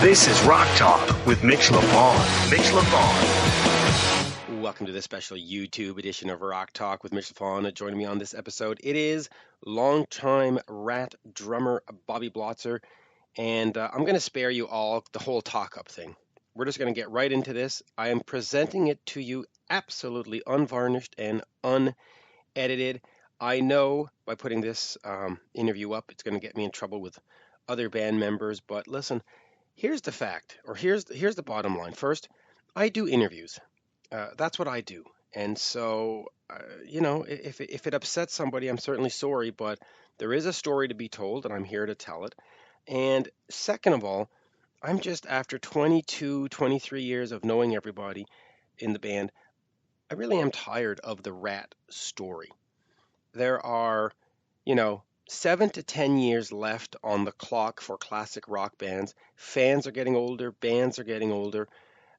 This is Rock Talk with Mitch Lafon. Mitch Lafon. Welcome to this special YouTube edition of Rock Talk with Mitch Lafon. Joining me on this episode, it is longtime Ratt drummer Bobby Blotzer. And I'm going to spare you all the whole talk-up thing. We're just going to get right into this. I am presenting it to you absolutely unvarnished and unedited. I know by putting this interview up, it's going to get me in trouble with other band members. But listen, here's the fact, or here's the bottom line. First, I do interviews. That's what I do. And so, if it upsets somebody, I'm certainly sorry, but there is a story to be told, and I'm here to tell it. And second of all, I'm just after 22, 23 years of knowing everybody in the band, I really am tired of the Ratt story. There are, 7 to 10 years left on the clock for classic rock bands. Fans are getting older, bands are getting older,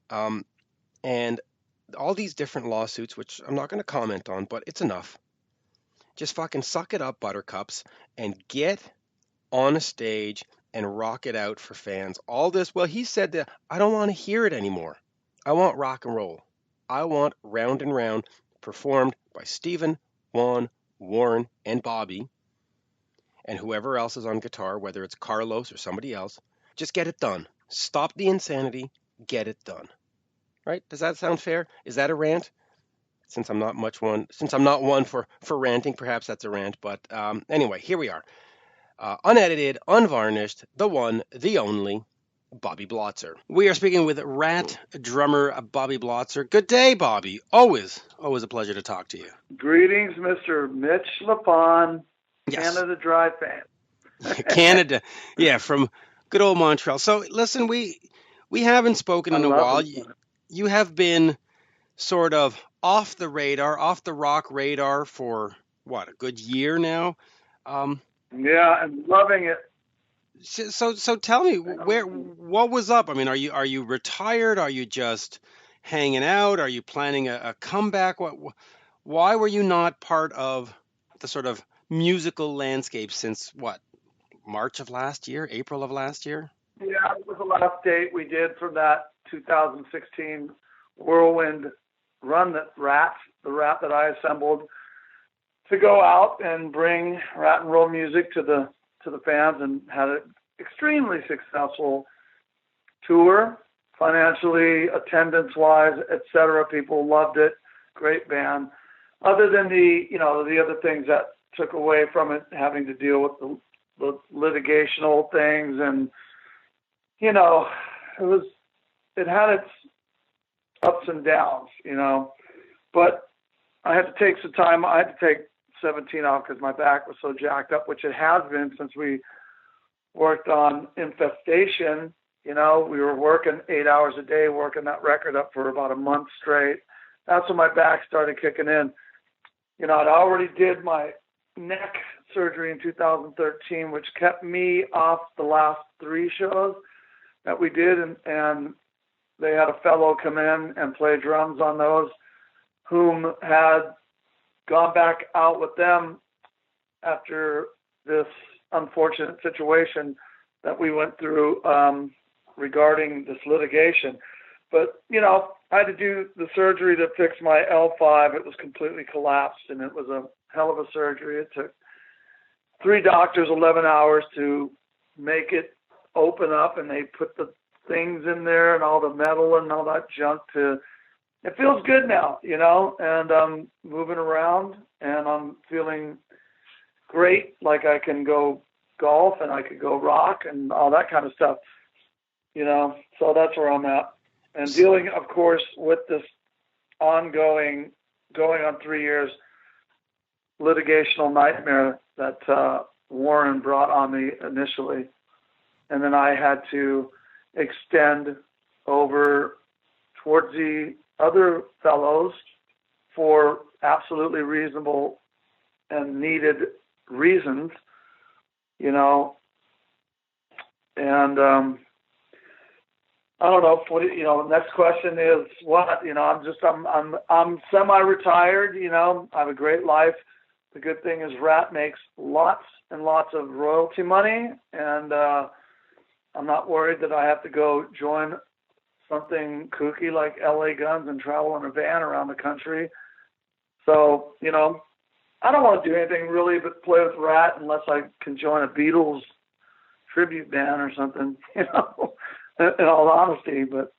and all these different lawsuits, which I'm not going to comment on, but it's enough. Just fucking suck it up, buttercups, and get on a stage and rock it out for fans. All this, well, he said that I don't want to hear it anymore. I want rock and roll. I want Round and Round performed by Stephen, Juan, Warren, and Bobby, and whoever else is on guitar, whether it's Carlos or somebody else. Just get it done. Stop the insanity. Get it done. Right? Does that sound fair? Is that a rant? Since I'm not one for ranting, perhaps that's a rant. But anyway, here we are. Unedited, unvarnished, the one, the only, Bobby Blotzer. We are speaking with Ratt drummer Bobby Blotzer. Good day, Bobby. Always a pleasure to talk to you. Greetings, Mr. Mitch Lafon, Yes. Canada Dry fan. Canada, yeah, from good old Montreal. So listen, we haven't spoken in a while. You have been sort of off the radar, off the rock radar for what, a good year now. Yeah, I'm loving it. So tell me, what was up? I mean, are you retired? Are you just hanging out? Are you planning a comeback? Why were you not part of the sort of musical landscape since what, March of last year, April of last year? Yeah, it was the last date we did for that 2016 whirlwind run the Ratt that I assembled to go out and bring Ratt and roll music to the fans, and had an extremely successful tour, financially, attendance-wise, etc. People loved it. Great band. Other than the other things that took away from it, having to deal with the litigational things, and it had its ups and downs, but I had to take some time. I had to take 17 off because my back was so jacked up, which it has been since we worked on Infestation. We were working 8 hours a day, working that record up for about a month straight. That's when my back started kicking in. I'd already did my neck surgery in 2013, which kept me off the last 3 shows that we did, and they had a fellow come in and play drums on those, whom had gone back out with them after this unfortunate situation that we went through regarding this litigation. But, I had to do the surgery to fix my L5. It was completely collapsed, and it was a hell of a surgery. It took 3 doctors 11 hours to make it open up, and they put the things in there and all the metal and all that junk it feels good now, and I'm moving around, and I'm feeling great, like I can go golf and I could go rock and all that kind of stuff, so that's where I'm at. And dealing, of course, with this ongoing, going on 3 years, litigational nightmare that Warren brought on me initially. And then I had to extend over towards the other fellows for absolutely reasonable and needed reasons, and I don't know. The next question is what? I'm semi-retired. I have a great life. The good thing is Ratt makes lots and lots of royalty money, and I'm not worried that I have to go join something kooky like LA Guns and travel in a van around the country. So, I don't want to do anything really but play with Ratt unless I can join a Beatles tribute band or something, in all honesty. But,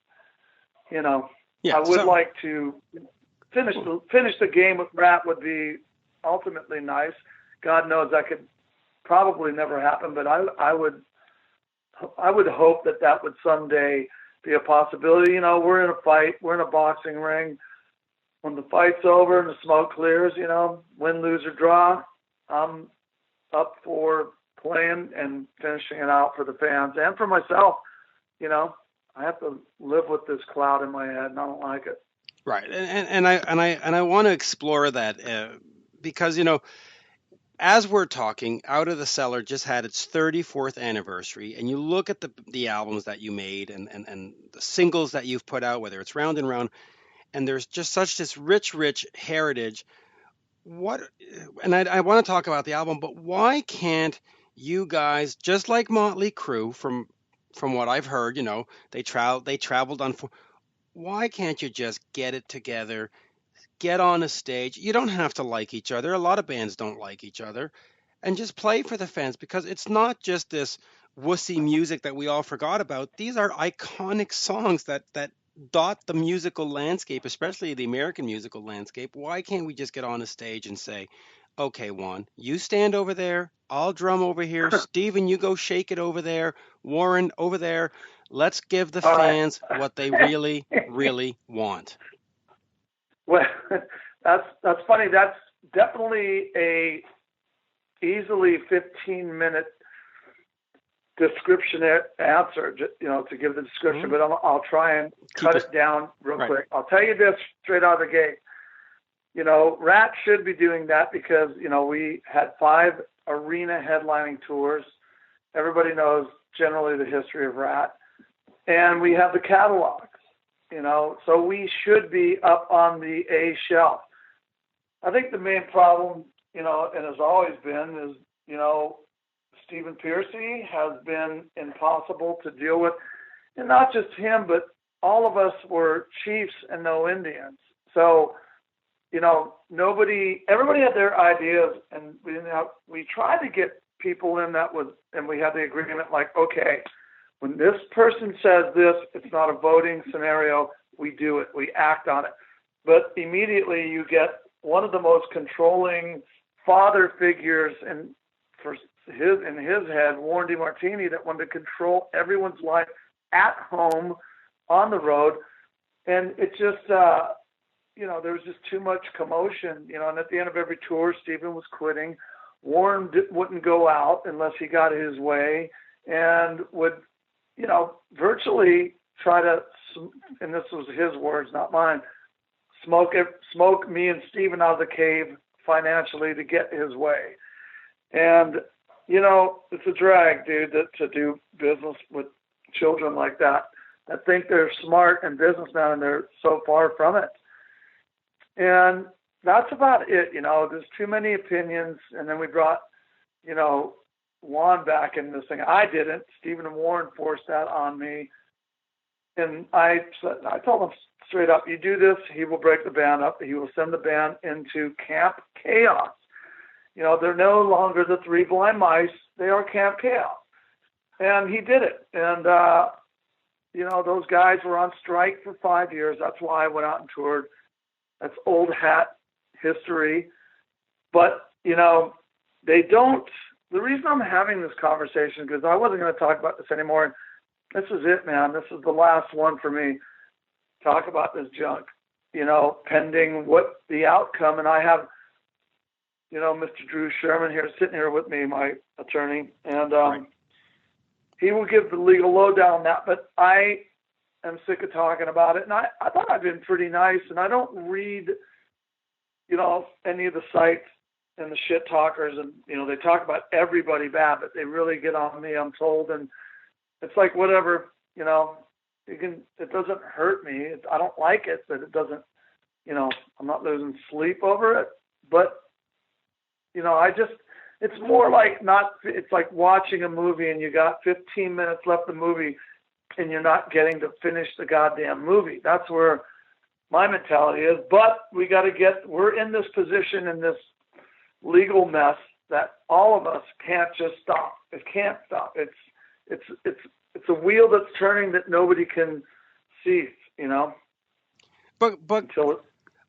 I would like to finish the game with Ratt would be ultimately nice. God knows that could probably never happen, but I would hope that would someday be a possibility. We're in a fight, we're in a boxing ring. When the fight's over and the smoke clears, win, lose, or draw, I'm up for playing and finishing it out for the fans and for myself. I have to live with this cloud in my head, and I don't like it. Right, and I want to explore that because as we're talking, Out of the Cellar just had its 34th anniversary, and you look at the albums that you made and the singles that you've put out, whether it's Round and Round, and there's just such this rich heritage. And I want to talk about the album, but why can't you guys, just like Motley Crue, from what I've heard, they traveled on. Why can't you just get it together, get on a stage? You don't have to like each other. A lot of bands don't like each other, and just play for the fans, because it's not just this wussy music that we all forgot about. These are iconic songs that dot the musical landscape, especially the American musical landscape. Why can't we just get on a stage and say, okay, Juan, you stand over there, I'll drum over here, Steven, you go shake it over there, Warren over there. Let's give the fans what they really, really want. Well, that's funny. That's definitely a easily 15-minute description answer, to give the description, but I'll try and cut it down real quick. I'll tell you this straight out of the gate. Ratt should be doing that because, we had 5 arena headlining tours. Everybody knows generally the history of Ratt. And we have the catalogs, so we should be up on the A shelf. I think the main problem, and has always been, is, Stephen Piercy has been impossible to deal with. And not just him, but all of us were chiefs and no Indians. So, everybody had their ideas, and we tried to get people in and we had the agreement like, okay, when this person says this, it's not a voting scenario, we do it, we act on it. But immediately you get one of the most controlling father figures in his head, Warren DeMartini, that wanted to control everyone's life at home, on the road. And it just, there was just too much commotion, and at the end of every tour, Stephen was quitting. Warren wouldn't go out unless he got his way, and would, virtually try to, and this was his words, not mine, smoke me and Stephen out of the cave financially to get his way. And, it's a drag, dude, to do business with children like that think they're smart and businessmen, and they're so far from it. And that's about it. There's too many opinions. And then we brought, Juan back in this thing. I didn't. Stephen and Warren forced that on me. And I told them straight up, you do this, he will break the band up. He will send the band into Camp Chaos. They're no longer the 3 Blind Mice. They are Camp Chaos. And he did it. And, those guys were on strike for 5 years. That's why I went out and toured. That's old hat history. But, they don't. The reason I'm having this conversation, because I wasn't going to talk about this anymore. And this is it, man. This is the last one for me. Talk about this junk, pending what the outcome. And I have, Mr. Drew Sherman here, sitting here with me, my attorney. And he will give the legal lowdown on that. But I am sick of talking about it. And I thought I've been pretty nice. And I don't read, any of the sites and the shit talkers, and they talk about everybody bad, but they really get on me, I'm told. And it's like, whatever, it doesn't hurt me. I don't like it, but it doesn't, I'm not losing sleep over it. But it's more like it's like watching a movie and you got 15 minutes left of the movie and you're not getting to finish the goddamn movie. That's where my mentality is. But we're in this position, in this legal mess, that all of us can't just stop. It can't stop. It's a wheel that's turning that nobody can see, But until it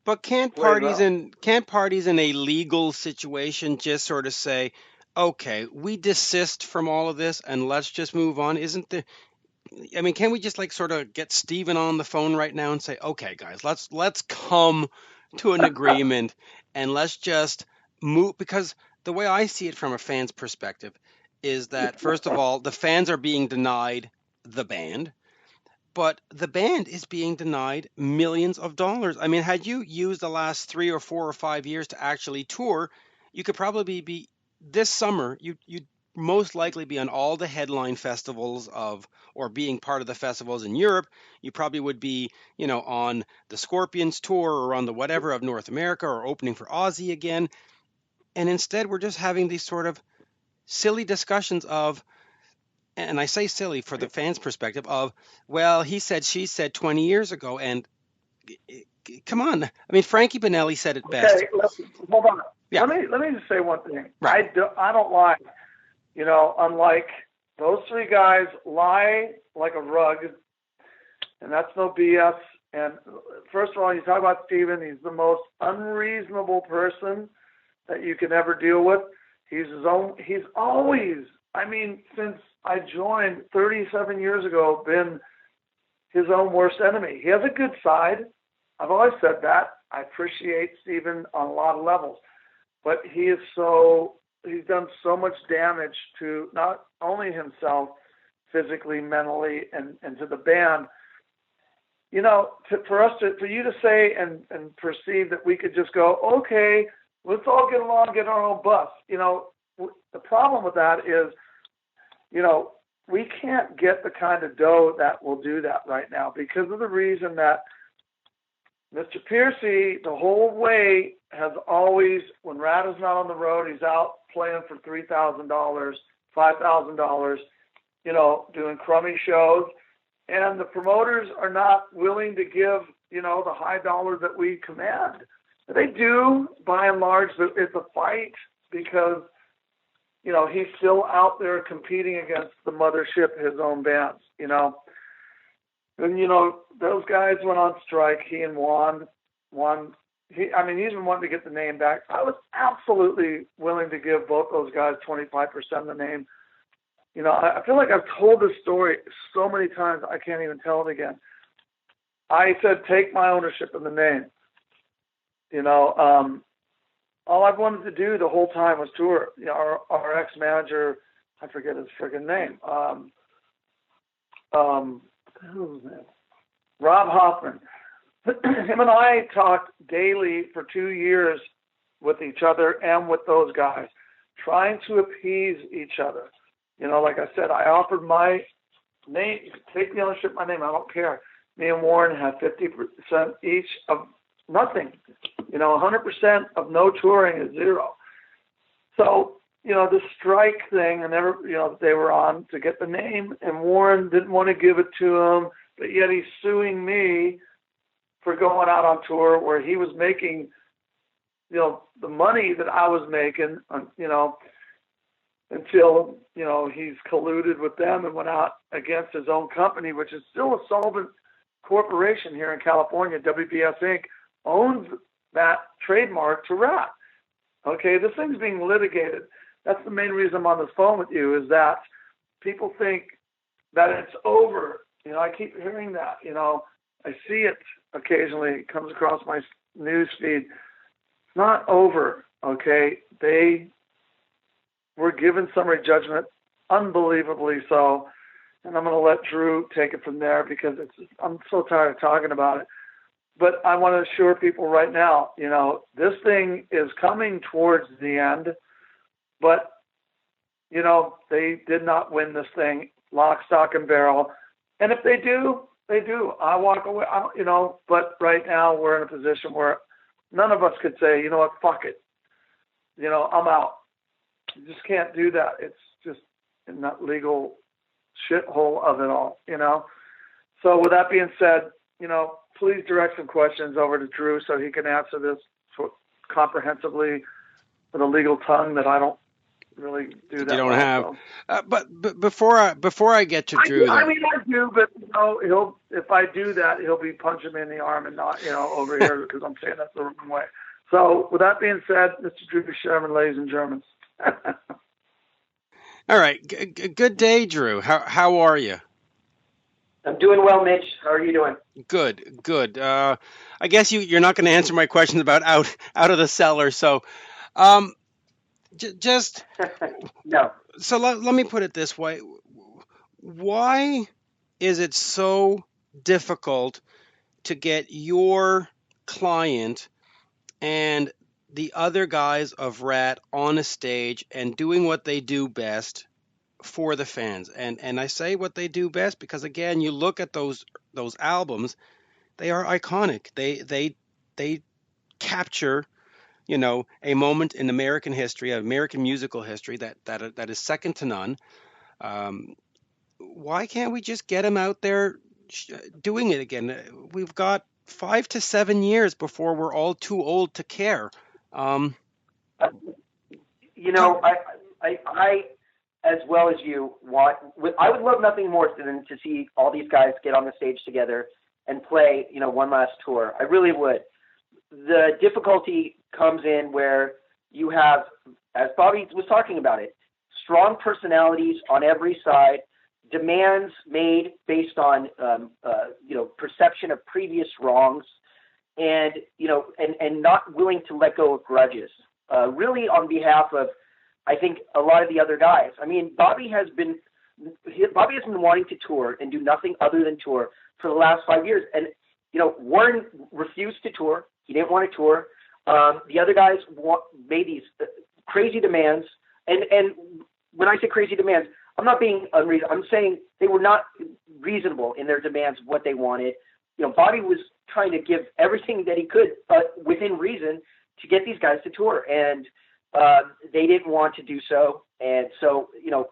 But can't plays parties out. in a legal situation just sort of say, okay, we desist from all of this and let's just move on? Isn't there? I mean, can we just like sort of get Steven on the phone right now and say, okay, guys, let's come to an agreement and let's just move? Because the way I see it from a fan's perspective is that first of all, the fans are being denied the band. But the band is being denied millions of dollars. I mean, had you used the last 3 or 4 or 5 years to actually tour, you could probably be this summer. You'd most likely be on all the headline festivals or being part of the festivals in Europe. You probably would be, on the Scorpions tour or on the whatever of North America or opening for Ozzy again. And instead, we're just having these sort of silly discussions of, and I say silly for the fans' perspective of, well, he said, she said 20 years ago, and come on. I mean, Frankie Bonelli said it best. Okay, hold on. Yeah. Let me just say one thing. Right. I don't lie. Unlike those three guys, lie like a rug, and that's no BS. And first of all, you talk about Steven, he's the most unreasonable person that you can ever deal with. He's always, since I joined 37 years ago, been his own worst enemy. He has a good side. I've always said that. I appreciate Steven on a lot of levels. But he's done so much damage to not only himself physically, mentally, and to the band. For you to say and perceive that we could just go, okay, let's all get along, get our own bus. The problem with that is, we can't get the kind of dough that will do that right now because of the reason that Mr. Piercy, the whole way, has always, when Ratt is not on the road, he's out playing for $3,000, $5,000, doing crummy shows. And the promoters are not willing to give, the high dollar that we command. They do, by and large, but it's a fight because, he's still out there competing against the mothership, his own bands, And, those guys went on strike, he and Juan. He's been wanting to get the name back. I was absolutely willing to give both those guys 25% of the name. I feel like I've told this story so many times I can't even tell it again. I said, take my ownership of the name. All I've wanted to do the whole time was tour. Our ex-manager, I forget his friggin' name. What the hell was his name? Rob Hoffman. Him and I talked daily for 2 years with each other and with those guys, trying to appease each other. Like I said, I offered my name. You can take the ownership of my name. I don't care. Me and Warren had 50% each of nothing. 100% of no touring is zero. So, the strike thing, and they were on to get the name, and Warren didn't want to give it to him, but yet he's suing me for going out on tour where he was making, the money that I was making, until, he's colluded with them and went out against his own company, which is still a solvent corporation here in California. WBS Inc. owns that trademark to Ratt. Okay, this thing's being litigated. That's the main reason I'm on this phone with you, is that people think that it's over. I keep hearing that. I see it occasionally. It comes across my news feed. It's not over, okay? They were given summary judgment, unbelievably so, and I'm going to let Drew take it from there because I'm so tired of talking about it. But I want to assure people right now, this thing is coming towards the end, but, they did not win this thing lock, stock, and barrel. And if they do, they do. I walk away, but right now we're in a position where none of us could say, fuck it. I'm out. You just can't do that. It's just in that legal shithole of it all, So with that being said, please direct some questions over to Drew so he can answer this comprehensively with a legal tongue that I don't really do that. You don't well, have. so. But before I get to Drew, I do, but he'll if I do that, he'll be punching me in the arm and not over here because I'm saying that's the wrong way. So with that being said, Mr. Drew Sherman, ladies and Germans. All right, good day, Drew. How are you? I'm doing well, Mitch. How are you doing? Good. I guess you're not going to answer my questions about out of the cellar. So, just no. So let me put it this way: why is it so difficult to get your client and the other guys of Ratt on a stage and doing what they do best for the fans? And I say what they do best because, again, you look at those albums, they are iconic. They capture, a moment in American history, American musical history that is second to none. Why can't we just get them out there doing it again? We've got 5 to 7 years before we're all too old to care. I as well as you I would love nothing more than to see all these guys get on the stage together and play, one last tour. I really would. The difficulty comes in where you have, as Bobby was talking about it, strong personalities on every side, demands made based on, perception of previous wrongs, and not willing to let go of grudges, really on behalf of, I think, a lot of the other guys. I mean, Bobby has been wanting to tour and do nothing other than tour for the last 5 years. And, Warren refused to tour. He didn't want to tour. The other guys made these crazy demands. And when I say crazy demands, I'm not being unreasonable. I'm saying they were not reasonable in their demands of what they wanted. Bobby was trying to give everything that he could, within reason, to get these guys to tour. And they didn't want to do so. And so,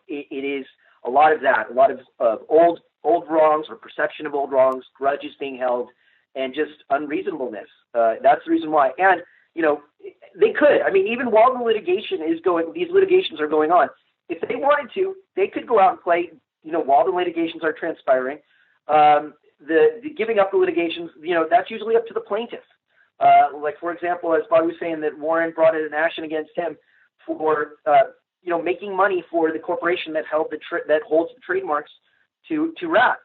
it is a lot of that, a lot of old wrongs or perception of old wrongs, grudges being held, and just unreasonableness. That's the reason why. And, they could. I mean, even while these litigations are going on, if they wanted to, they could go out and play, while the litigations are transpiring. The giving up the litigations, that's usually up to the plaintiff. Like, for example, as Bobby was saying, that Warren brought an action against him for, making money for the corporation that holds the trademarks to Ratt,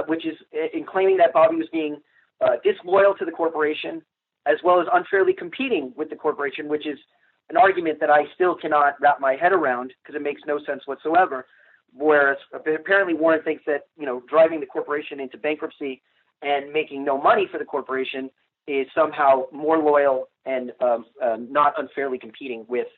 which is in claiming that Bobby was being disloyal to the corporation, as well as unfairly competing with the corporation, which is an argument that I still cannot wrap my head around because it makes no sense whatsoever. Whereas apparently Warren thinks that, driving the corporation into bankruptcy and making no money for the corporation is somehow more loyal and not unfairly competing with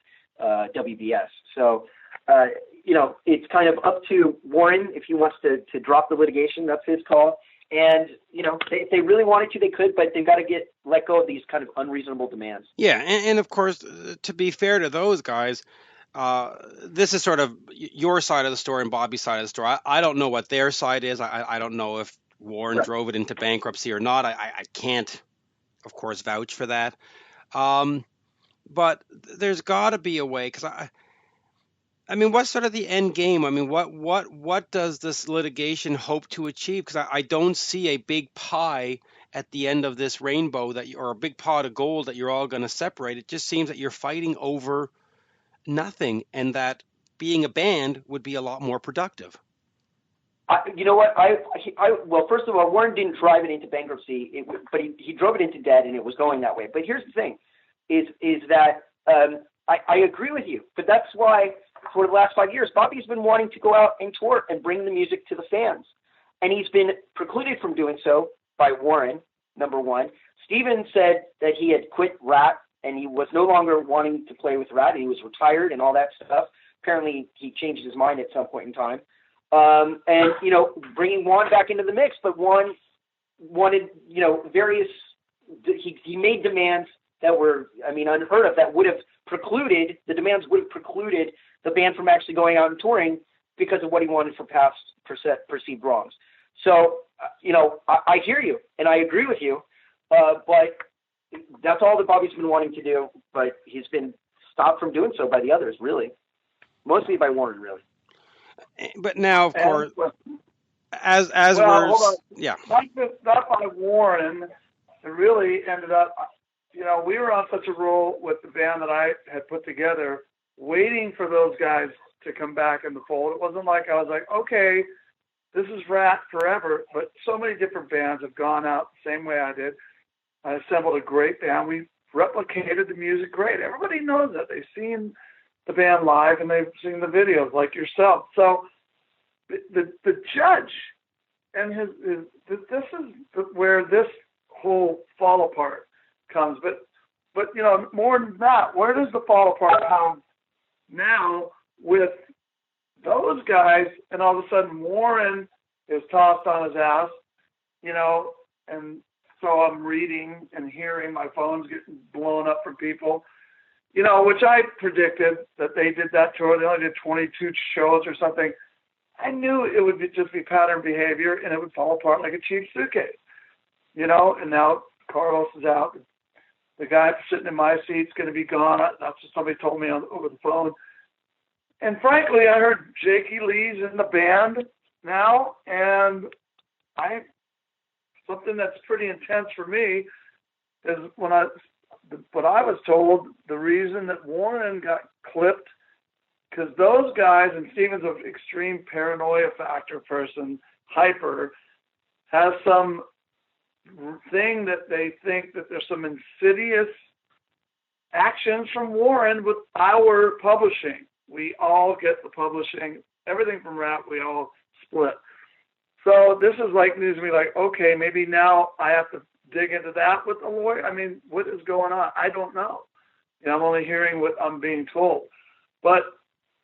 WBS. So, it's kind of up to Warren if he wants to drop the litigation. That's his call. And, if they really wanted to, they could, but they've got to let go of these kind of unreasonable demands. Yeah, and of course, to be fair to those guys, this is sort of your side of the story and Bobby's side of the story. I don't know what their side is. I don't know if Warren drove it into bankruptcy or not. I can't, of course, vouch for that. But there's got to be a way, because I mean, what's sort of the end game? I mean, what does this litigation hope to achieve? Because I don't see a big pie at the end of this rainbow or a big pot of gold that you're all going to separate. It just seems that you're fighting over nothing, and that being a band would be a lot more productive. You know what? Well, first of all, Warren didn't drive it into bankruptcy, but he drove it into debt, and it was going that way. But here's the thing, is that I agree with you, but that's why for the last 5 years, Bobby's been wanting to go out and tour and bring the music to the fans, and he's been precluded from doing so by Warren, number one. Steven said that he had quit Ratt, and he was no longer wanting to play with Ratt, and he was retired and all that stuff. Apparently, he changed his mind at some point in time. And, bringing Juan back into the mix, but Juan wanted, various, he made demands that were, unheard of, that would have precluded, the demands would have precluded the band from actually going out and touring because of what he wanted for past perceived wrongs. So, I hear you and I agree with you, but that's all that Bobby's been wanting to do, but he's been stopped from doing so by the others, really. Mostly by Warren, really. But now, of course, as well, hold on. yeah. Not by Warren. It really ended up, we were on such a roll with the band that I had put together, waiting for those guys to come back in the fold. It wasn't like I was like, okay, this is Ratt forever, but so many different bands have gone out the same way I did. I assembled a great band. We replicated the music great. Everybody knows that. They've seen the band live and they've seen the videos like yourself. So the judge and this is where this whole fall apart comes. But more than that, where does the fall apart come now with those guys? And all of a sudden Warren is tossed on his ass, and so I'm reading and hearing, my phone's getting blown up from people, which I predicted that they did that tour. They only did 22 shows or something. I knew it would just be pattern behavior and it would fall apart like a cheap suitcase, and now Carlos is out. The guy sitting in my seat's going to be gone. That's what somebody told me over the phone. And frankly, I heard Jakey Lee's in the band now, and something that's pretty intense for me is what I was told, the reason that Warren got clipped, because those guys, and Steven's an extreme paranoia factor person, hyper, has some thing that they think that there's some insidious actions from Warren with our publishing. We all get the publishing, everything from Ratt, we all split. So this is like news to me, like, okay, maybe now I have to dig into that with the lawyer. I mean, what is going on? I don't know. I'm only hearing what I'm being told. But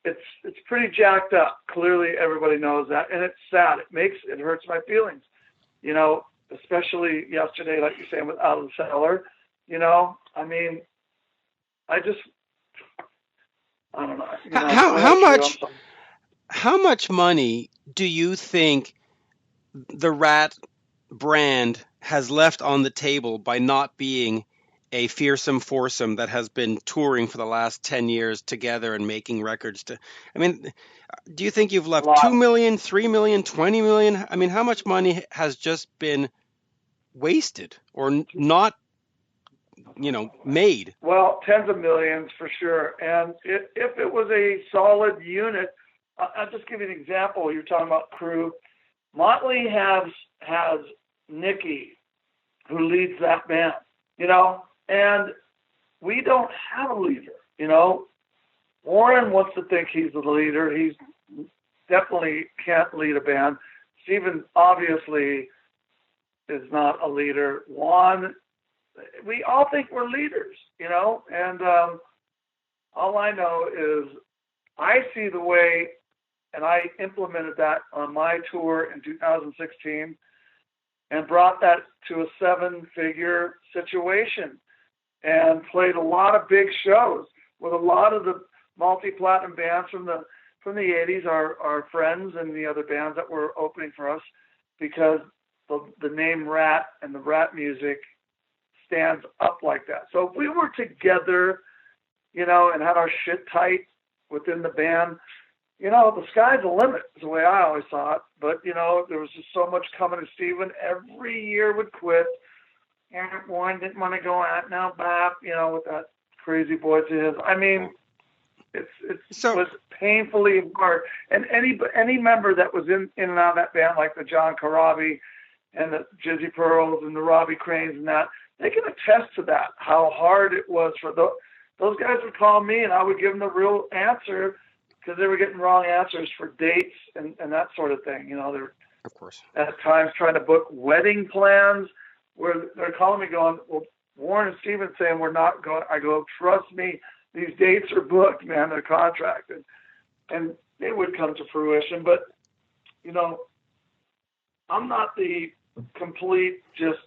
it's pretty jacked up. Clearly everybody knows that. And it's sad. It hurts my feelings. Especially yesterday, like you're saying, with Out of the Cellar. I mean, I don't know. How much money do you think the Ratt brand has left on the table by not being a fearsome foursome that has been touring for the last 10 years together and making records? Do you think you've left 2 million, 3 million, 20 million? I mean, how much money has just been wasted or not, made? Well, tens of millions for sure. And if it was a solid unit, I'll just give you an example. You're talking about crew. Motley has Nikki, who leads that band, and we don't have a leader, Warren wants to think he's the leader. He's definitely can't lead a band. Steven obviously is not a leader. Juan, we all think we're leaders, and all I know is I see the way, and I implemented that on my tour in 2016 and brought that to a 7-figure situation and played a lot of big shows with a lot of the multi-platinum bands from the 80s, our friends and the other bands that were opening for us, because the name Ratt and the Ratt music stands up like that. So if we were together, and had our shit tight within the band, the sky's the limit is the way I always saw it. But, there was just so much coming to Steven. Every year would quit. And Warren didn't want to go out now, Bap, with that crazy voice of his. I mean, it was painfully hard. And any member that was in and out of that band, like the John Corabi and the Jizzy Pearls and the Robbie Cranes and that, they can attest to that, how hard it was for those guys would call me and I would give them the real answer, because they were getting wrong answers for dates and that sort of thing. They're, of course, at times trying to book wedding plans where they're calling me going, well, Warren and Steven saying we're not going. I go, trust me, these dates are booked, man. They're contracted. And they would come to fruition. But, I'm not the complete just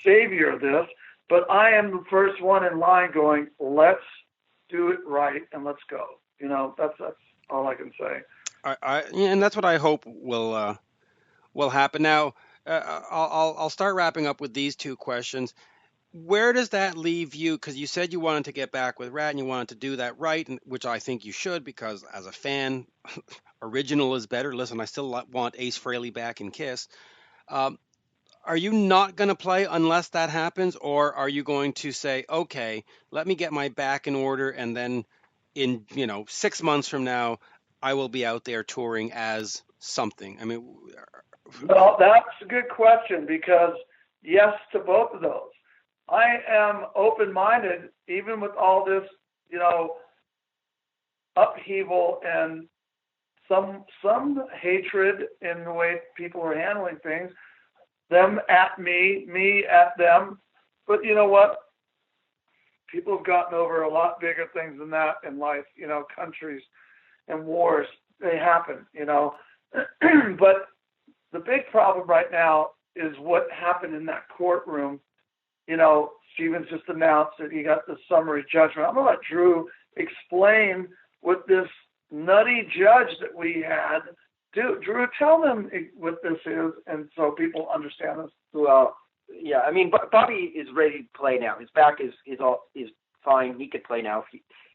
savior of this, but I am the first one in line going, let's do it right and let's go. That's all I can say. And that's what I hope will happen. Now, I'll start wrapping up with these two questions. Where does that leave you? Because you said you wanted to get back with Ratt and you wanted to do that right, which I think you should, because as a fan, original is better. Listen, I still want Ace Frehley back in Kiss. Are you not going to play unless that happens, or are you going to say, okay, let me get my back in order, and then in 6 months from now, I will be out there touring as something? I mean, well, that's a good question, because yes to both of those. I am open-minded, even with all this, upheaval and some hatred in the way people are handling things. Them at me at them. But you know what? People have gotten over a lot bigger things than that in life. Countries and wars, they happen. But the big problem right now is what happened in that courtroom. Stevens just announced that he got the summary judgment. I'm going to let Drew explain what this nutty judge that we had do. Drew, tell them what this is, and so people understand this. Well, yeah, I mean, Bobby is ready to play now. His back is fine. He could play now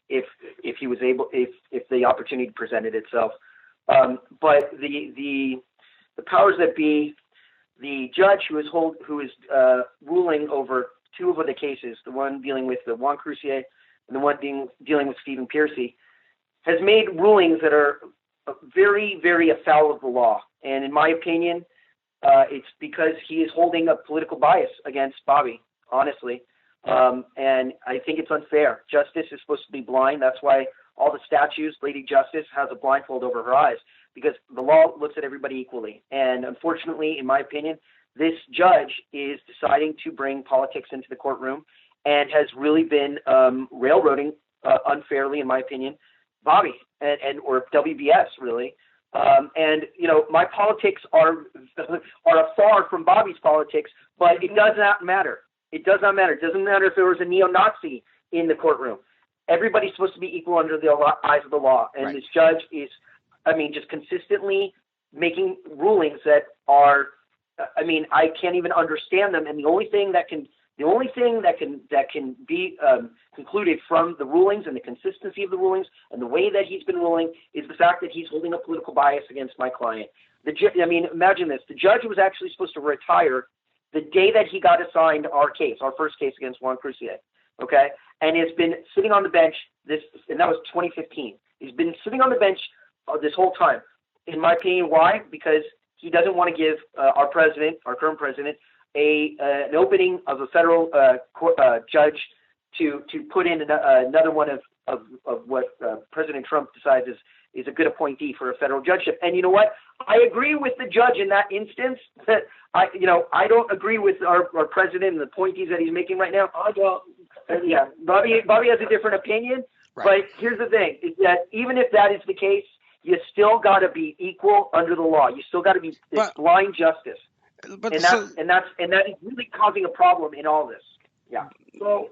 if he was able, if the opportunity presented itself. But the powers that be, the judge who is ruling over two of the cases, the one dealing with the Juan Crucier and the one dealing with Stephen Piercy, has made rulings that are very, very afoul of the law. And in my opinion, it's because he is holding a political bias against Bobby, honestly. And I think it's unfair. Justice is supposed to be blind. That's why all the statues, Lady Justice has a blindfold over her eyes, because the law looks at everybody equally. And unfortunately, in my opinion, this judge is deciding to bring politics into the courtroom and has really been railroading unfairly, in my opinion, Bobby or WBS, really. And my politics are far from Bobby's politics, but it does not matter. It does not matter. It doesn't matter if there was a neo-Nazi in the courtroom. Everybody's supposed to be equal under the eyes of the law. And This judge is, just consistently making rulings that are, I can't even understand them. And the only thing that can be concluded from the rulings and the consistency of the rulings and the way that he's been ruling is the fact that he's holding a political bias against my client. Imagine this. The judge was actually supposed to retire the day that he got assigned our first case against Juan Crucier, okay? And has been sitting on the bench, and that was 2015. He's been sitting on the bench this whole time. In my opinion, why? Because he doesn't want to give our current president, an opening of a federal judge to put in another one of what President Trump decides is a good appointee for a federal judgeship. And you know what? I agree with the judge in that instance. That I don't agree with our president and the appointees that he's making right now. I don't. Yeah, Bobby has a different opinion. Right. But here's the thing: is that even if that is the case, you still got to be equal under the law. You still got to be blind justice. But that is really causing a problem in all this. Yeah. So,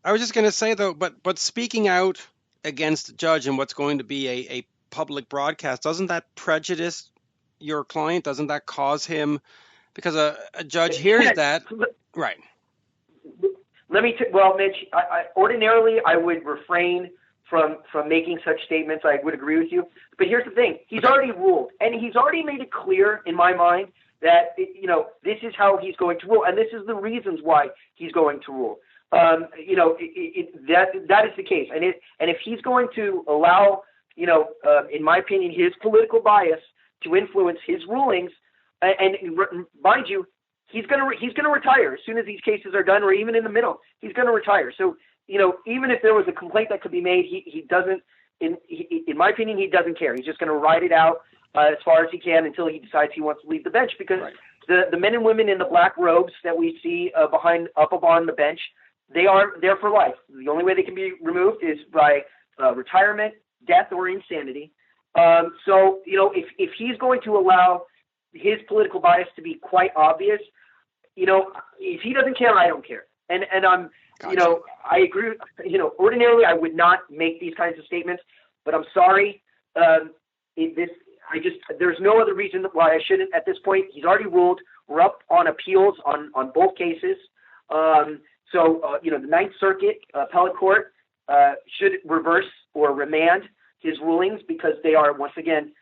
I was just going to say though, but speaking out against the judge and what's going to be a public broadcast, doesn't that prejudice your client? Doesn't that cause him, because a judge hears that, right? Mitch, ordinarily I would refrain from making such statements. I would agree with you. But here's the thing. He's already ruled, and he's already made it clear in my mind that, this is how he's going to rule, and this is the reasons why he's going to rule. That is the case. And if he's going to allow, in my opinion, his political bias to influence his rulings, and mind you, he's going to retire as soon as these cases are done, or even in the middle. He's going to retire. So, even if there was a complaint that could be made, he doesn't, in my opinion, he doesn't care. He's just going to ride it out as far as he can until he decides he wants to leave the bench, because the men and women in the black robes that we see up on the bench, they are there for life. The only way they can be removed is by retirement, death, or insanity. So, if he's going to allow his political bias to be quite obvious, if he doesn't care, I don't care. And Gotcha. I agree. Ordinarily I would not make these kinds of statements, but I'm sorry. There's no other reason why I shouldn't at this point. He's already ruled. We're up on appeals on both cases. The Ninth Circuit Appellate Court should reverse or remand his rulings because they are, once again,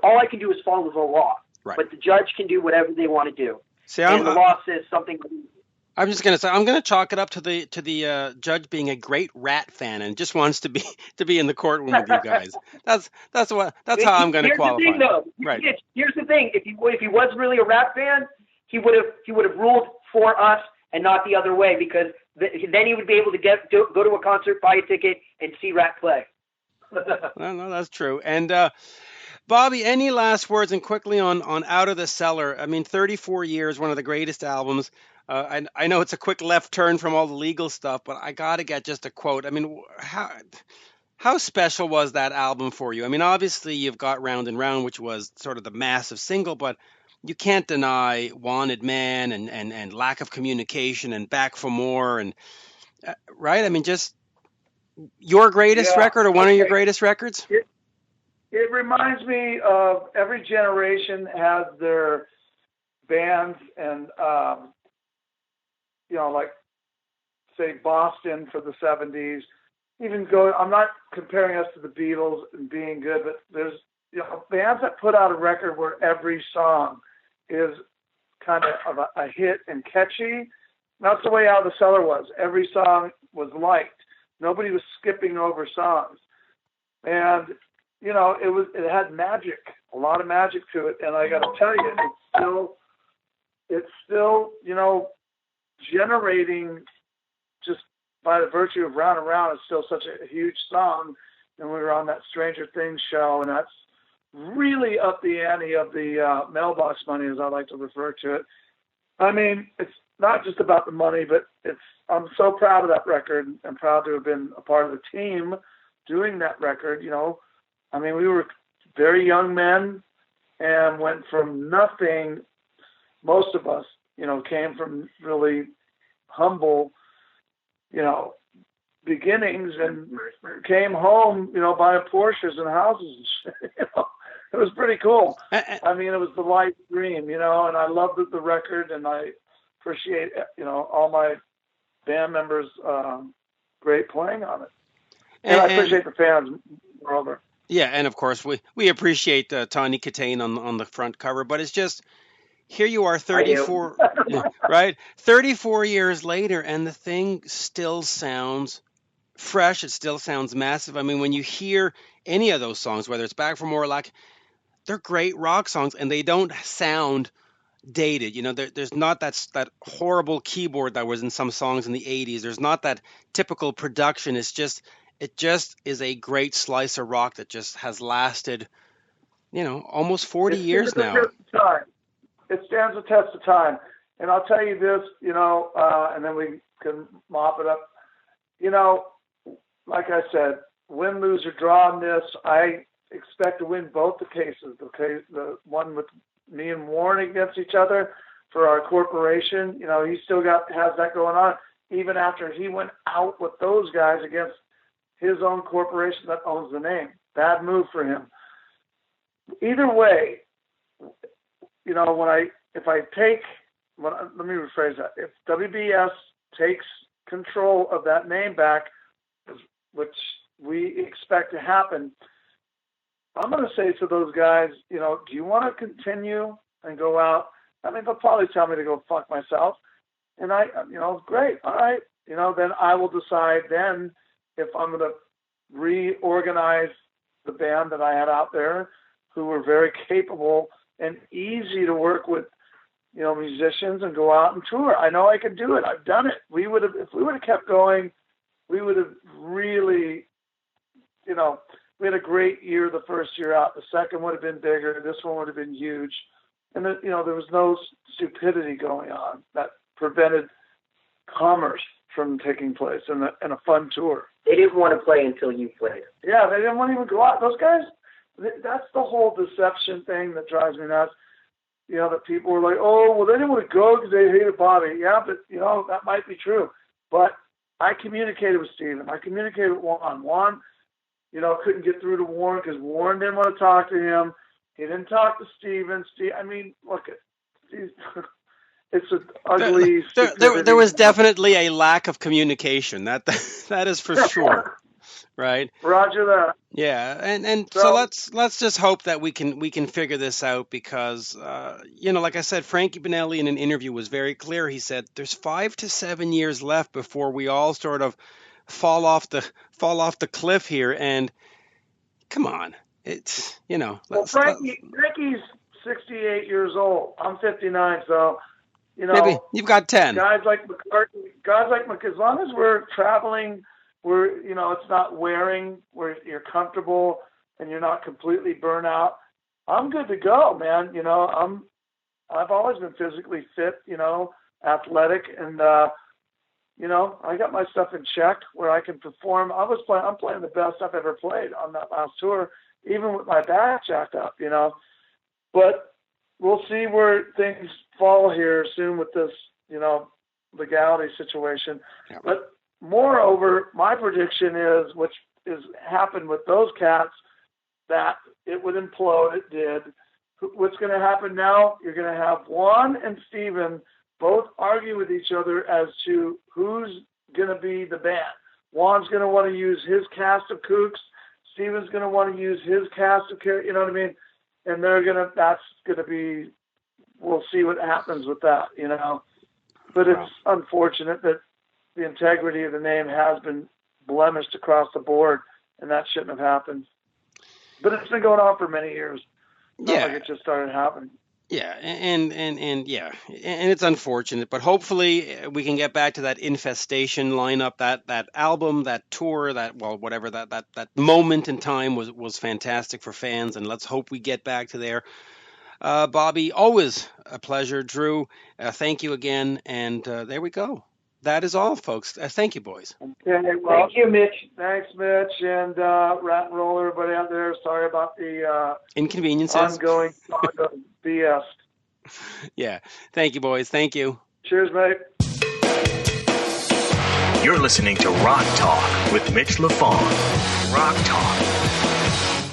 all I can do is follow the law. Right. But the judge can do whatever they want to do. See, and the law says something. I'm just going to say I'm going to chalk it up to the judge being a great Ratt fan and just wants to be in the courtroom with you guys. That's how I'm going to qualify. Here's the thing, though. Right. Here's the thing. If he was really a Ratt fan, he would have ruled for us and not the other way, because then he would be able to go to a concert, buy a ticket, and see Ratt play. No, that's true. And Bobby, any last words, and quickly on Out of the Cellar? I mean, 34 years, one of the greatest albums. I know it's a quick left turn from all the legal stuff, but I got to get just a quote. I mean, how special was that album for you? I mean, obviously you've got Round and Round, which was sort of the massive single, but you can't deny Wanted Man and Lack of Communication and Back for More, and right? I mean, just your greatest record or one of your greatest records? It reminds me of every generation has their bands, and like say Boston for the 70s. I'm not comparing us to the Beatles and being good, but there's bands that put out a record where every song is kind of a hit and catchy. That's the way Out of the Cellar was. Every song was liked. Nobody was skipping over songs, and it had magic, a lot of magic to it. And I got to tell you, it's still generating, just by the virtue of Round and Round. It's still such a huge song. And we were on that Stranger Things show, and that's really up the ante of the mailbox money, as I like to refer to it. I mean, it's not just about the money, but I'm so proud of that record and proud to have been a part of the team doing that record. I mean, we were very young men and went from nothing. Most of us, came from really humble, beginnings, and came home, buying Porsches and houses. It was pretty cool. I mean, it was the life dream, and I loved the record, and I appreciate, all my band members, great playing on it. And I appreciate the fans, moreover. Yeah, and of course we appreciate Tawny Katane on the front cover, but it's just, here you are 34, right? 34 years later, and the thing still sounds fresh. It still sounds massive. I mean, when you hear any of those songs, whether it's Back for More, they're great rock songs, and they don't sound dated. There's not that horrible keyboard that was in some songs in the 80s. There's not that typical production. It just is a great slice of rock that just has lasted, almost 40 years now. It stands the test of time. And I'll tell you this, and then we can mop it up. Like I said, win, lose, or draw on this, I expect to win both the cases. The one with me and Warren against each other for our corporation, he still has that going on, even after he went out with those guys against his own corporation that owns the name. Bad move for him. Either way, let me rephrase that. If WBS takes control of that name back, which we expect to happen, I'm going to say to those guys, do you want to continue and go out? I mean, they'll probably tell me to go fuck myself. And great. All right. Then I will decide then if I'm going to reorganize the band that I had out there, who were very capable and easy to work with, musicians, and go out and tour. I know I could do it. I've done it. If we would have kept going, we would have really, we had a great year the first year out. The second would have been bigger. This one would have been huge. And there was no stupidity going on that prevented commerce from taking place and a fun tour. They didn't want to play until you played. Yeah, they didn't want to even go out. Those guys, that's the whole deception thing that drives me nuts. That people were like, oh, well, they didn't want to go because they hated Bobby. Yeah, but, that might be true. But I communicated with Steven. I communicated with Juan. Juan, couldn't get through to Warren because Warren didn't want to talk to him. He didn't talk to Steven. Look, it's an ugly. There was definitely a lack of communication. That is for sure. Right. Roger that. Yeah, and so let's just hope that we can figure this out because like I said, Frankie Bonelli in an interview was very clear. He said there's 5 to 7 years left before we all sort of fall off the cliff here. And come on, it's Well, Frankie's 68 years old. I'm 59, so maybe you've got 10. Guys like McCartney, as long as we're traveling. It's not wearing, where you're comfortable and you're not completely burnt out. I'm good to go, man. I've always been physically fit, athletic, and I got my stuff in check where I can perform. I'm playing the best I've ever played on that last tour, even with my back jacked up, But we'll see where things fall here soon with this, legality situation. Yeah. But moreover, my prediction is, which is happened with those cats, that it would implode. It did. What's going to happen now? You're going to have Juan and Steven both argue with each other as to who's going to be the band. Juan's going to want to use his cast of kooks. Steven's going to want to use his cast of characters. You know what I mean? And that's going to be. We'll see what happens with that. But it's unfortunate that the integrity of the name has been blemished across the board, and that shouldn't have happened. But it's been going on for many years. Not like it just started happening. Yeah, and it's unfortunate, but hopefully we can get back to that Infestation lineup, that album, that tour, that moment in time was fantastic for fans, and let's hope we get back to there. Bobby, always a pleasure. Drew, thank you again, and there we go. That is all, folks. Thank you, boys. Okay, well, thank you, Mitch. Thanks, Mitch, and Ratt and Roll, everybody out there. Sorry about the inconveniences. Ongoing BS. Yeah. Thank you, boys. Thank you. Cheers, mate. You're listening to Rock Talk with Mitch Lafon. Rock Talk.